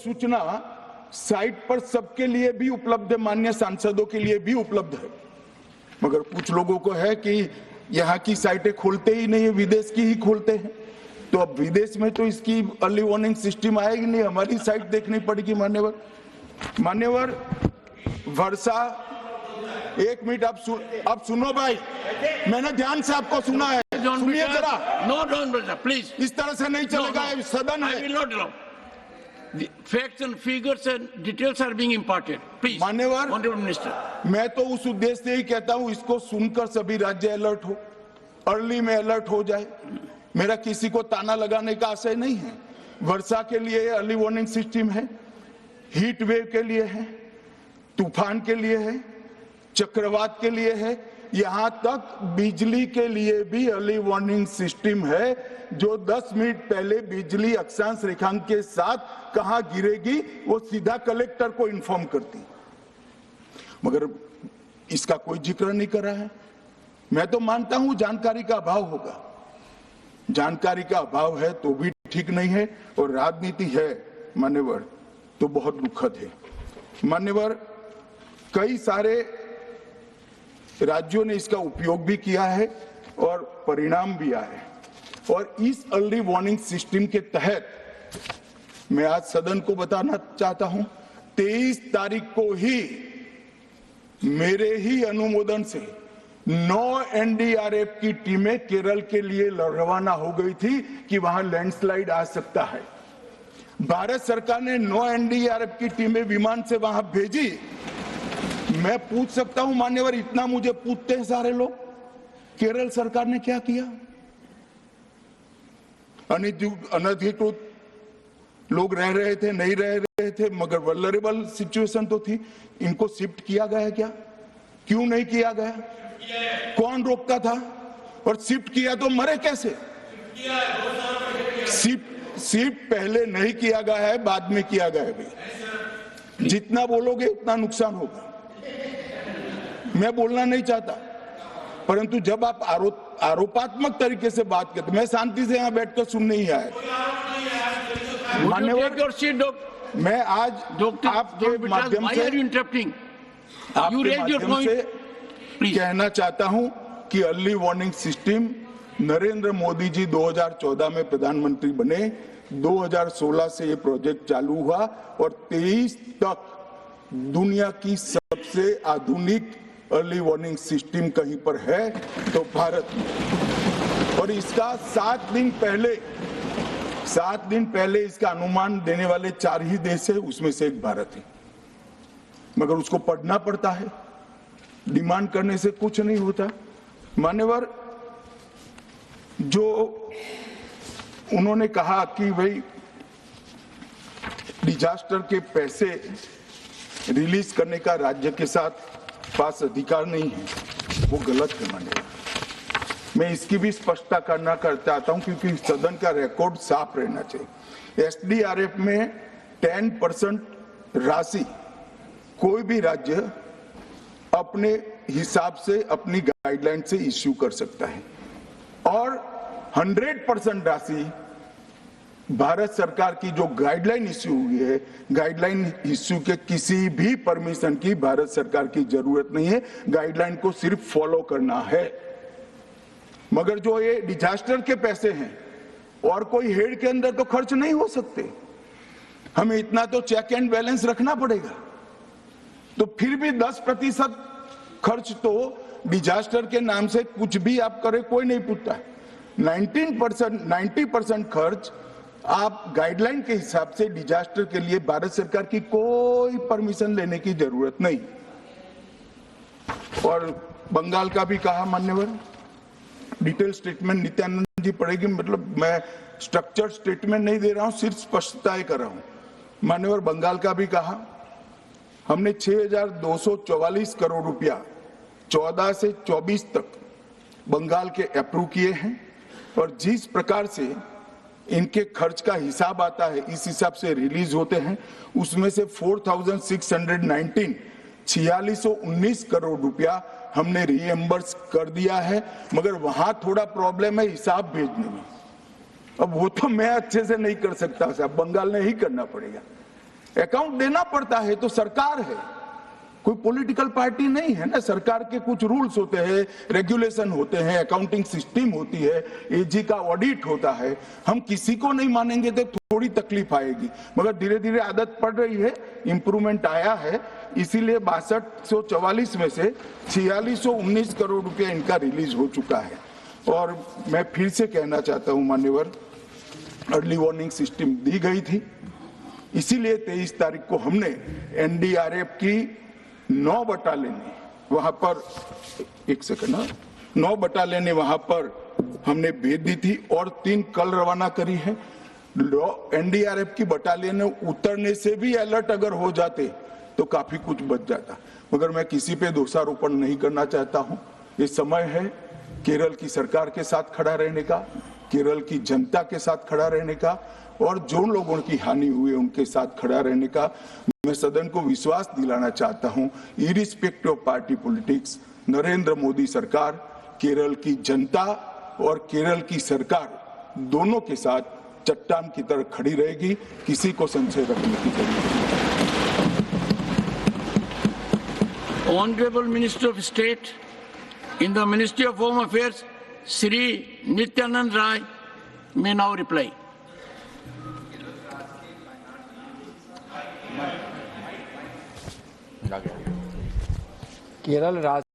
सूचना साइट पर सबके लिए भी उपलब्ध है, मान्य सांसदों के लिए भी उपलब्ध है, मगर कुछ लोगों को है कि यहाँ की साइटें खोलते ही नहीं है, विदेश की ही खोलते हैं। तो अब विदेश में तो इसकी अर्ली वार्निंग सिस्टम आएगी नहीं, हमारी साइट देखनी पड़ेगी। मान्यवर वर्षा, एक मिनट आप सुनो भाई, मैंने ध्यान से आपको सुना है, सुनिए जरा। नो प्लीज, इस तरह से नहीं चलेगा, सदन है। Facts and figures and details are being imparted. Please, मान्यवर, Honorable Minister. मैं तो उस उद्देश्य से ही कहता हूं, इसको सुनकर सभी राज्य अलर्ट हो, अर्ली में अलर्ट हो जाए। मेरा किसी को ताना लगाने का आशय नहीं है। वर्षा के लिए अर्ली वार्निंग सिस्टम है, हीट वेव के लिए है, तूफान के लिए है, चक्रवात के लिए है, यहां तक बिजली के लिए भी अर्ली वार्निंग सिस्टम है, जो 10 मिनट पहले बिजली अक्षांश रेखांक के साथ कहां गिरेगी वो सीधा कलेक्टर को इन्फॉर्म करती, मगर इसका कोई जिक्र नहीं कर रहा है। मैं तो मानता हूं जानकारी का अभाव होगा, जानकारी का अभाव है तो भी ठीक नहीं है, और राजनीति है मान्यवर तो बहुत दुखद है। मान्यवर, कई सारे राज्यों ने इसका उपयोग भी किया है और परिणाम भी आए, और इस अर्ली वार्निंग सिस्टम के तहत मैं आज सदन को बताना चाहता हूं, 23 तारीख को ही मेरे ही अनुमोदन से 9 एनडीआरएफ की टीमें केरल के लिए रवाना हो गई थी कि वहां लैंडस्लाइड आ सकता है। भारत सरकार ने 9 एनडीआरएफ की टीमें विमान से वहां भेजी। मैं पूछ सकता हूं मान्यवर, इतना मुझे पूछते हैं सारे लोग, केरल सरकार ने क्या किया? अनधिकृत लोग रह रहे थे, नहीं रह रहे थे, मगर वल्नरेबल सिचुएशन तो थी। इनको शिफ्ट किया गया क्या? क्यों नहीं किया गया? कौन रोकता था? और शिफ्ट किया तो मरे कैसे? शिफ्ट पहले नहीं किया गया है, बाद में किया गया है भाई। जितना बोलोगे उतना नुकसान होगा। मैं बोलना नहीं चाहता, परंतु जब आप आरोपात्मक तरीके से बात करते, मैं शांति से यहाँ बैठकर सुनने ही आया। मान्यवर, मैं आज आपके माध्यम से कहना चाहता हूं कि early warning system Narendra Modi ji 2014 में प्रधानमंत्री बने, 2016 से ये प्रोजेक्ट चालू हुआ और 23 तक दुनिया की सबसे आधुनिक अर्ली वार्निंग सिस्टम कहीं पर है तो भारत में। और इसका 7 दिन पहले इसका अनुमान देने वाले 4 ही देश है, उसमें से एक भारत है, मगर उसको पढ़ना पड़ता है, डिमांड करने से कुछ नहीं होता। मान्यवर, जो उन्होंने कहा कि भाई डिजास्टर के पैसे रिलीज करने का राज्य के साथ पास अधिकार नहीं है, वो गलत है। मान्यवर, मैं इसकी भी स्पष्टता करना चाहता हूं क्योंकि सदन का रिकॉर्ड साफ रहना चाहिए। एसडीआरएफ में 10% राशि कोई भी राज्य अपने हिसाब से, अपनी गाइडलाइन से इश्यू कर सकता है, और 100% राशि भारत सरकार की जो गाइडलाइन इश्यू हुई है, गाइडलाइन इश्यू के किसी भी परमिशन की भारत सरकार की जरूरत नहीं है, गाइडलाइन को सिर्फ फॉलो करना है। मगर जो ये डिजास्टर के पैसे हैं और कोई हेड के अंदर तो खर्च नहीं हो सकते, हमें इतना तो चेक एंड बैलेंस रखना पड़ेगा। तो फिर भी 10% खर्च तो डिजास्टर के नाम से कुछ भी आप करें कोई नहीं पूछता है। 90% खर्च आप गाइडलाइन के हिसाब से डिजास्टर के लिए भारत सरकार की कोई परमिशन लेने की जरूरत नहीं। और बंगाल का भी कहा मान्यवर, डिटेल स्टेटमेंट नित्यानंद जी पढ़ेगी, मतलब मैं स्ट्रक्चर स्टेटमेंट नहीं दे रहा हूं, सिर्फ स्पष्टताएं कर रहा हूं। मान्यवर, बंगाल का भी कहा, हमने 6,244 करोड़ रुपया 14 से 24 तक बंगाल के अप्रूव किए हैं, और जिस प्रकार से इनके खर्च का हिसाब आता है इस हिसाब से रिलीज होते हैं, उसमें से 4,619 4619 करोड़ रुपया हमने रीएम्बर्स कर दिया है, मगर वहां थोड़ा प्रॉब्लम है हिसाब भेजने में। अब वो तो मैं अच्छे से नहीं कर सकता साहब, बंगाल ने ही करना पड़ेगा। अकाउंट देना पड़ता है तो सरकार है, कोई पॉलिटिकल पार्टी नहीं है ना। सरकार के कुछ रूल्स होते हैं, रेगुलेशन होते हैं, अकाउंटिंग सिस्टम होती है, एजी का ऑडिट होता है। हम किसी को नहीं मानेंगे तो थोड़ी तकलीफ आएगी, मगर धीरे धीरे आदत पड़ रही है, इंप्रूवमेंट आया है। इसीलिए 6244 में से 4619 करोड़ रुपया इनका रिलीज हो चुका है। और मैं फिर से कहना चाहता हूं मान्यवर, अर्ली वार्निंग सिस्टम दी गई थी, इसीलिए 23 तारीख को हमने एनडीआरएफ की 9 बटालियन वहां पर 9 बटालियन वहां पर हमने भेज दी थी और 3 कल रवाना करी है। एनडीआरएफ की बटालियन उतरने से भी अलर्ट अगर हो जाते तो काफी कुछ बच जाता, मगर मैं किसी पे दोषारोपण नहीं करना चाहता हूं। ये समय है केरल की सरकार के साथ खड़ा रहने का, केरल की जनता के साथ खड़ा रहने का, और जो लोगों की हानि हुई है उनके साथ खड़ा रहने का। मैं सदन को विश्वास दिलाना चाहता हूं, irrespective of party politics, Narendra Modi सरकार केरल की जनता और केरल की सरकार दोनों के साथ चट्टान की तरह खड़ी रहेगी, किसी को संशय रखने की जरूरत नहीं। Honorable Minister of State in the Ministry of Home Affairs, Shri Nityanand Rai, may now reply. Kerala राज्य